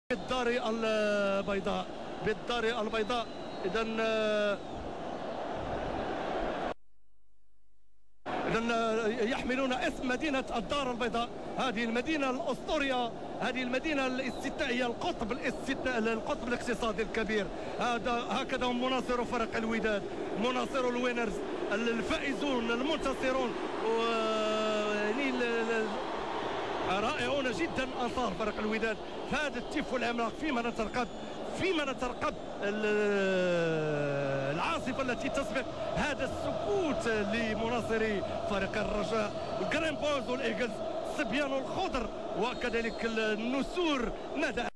بالدار البيضاء إذا يحملون اسم مدينة الدار البيضاء، هذه المدينة الأسطورية، هذه المدينة الاستثنائية، القطب الاقتصادي الكبير. هكذا هم مناصر فرق الوداد، مناصر الوينرز، الفائزون المنتصرون، يعني رائعون جدا انصار فرق الوداد. هذا التيفو العملاق فيما نترقب العاصفه التي تسبق هذا السكوت لمناصري فريق الرجاء، الجرين بوز والايجلز، الصبيان الخضر وكذلك النسور. ماذا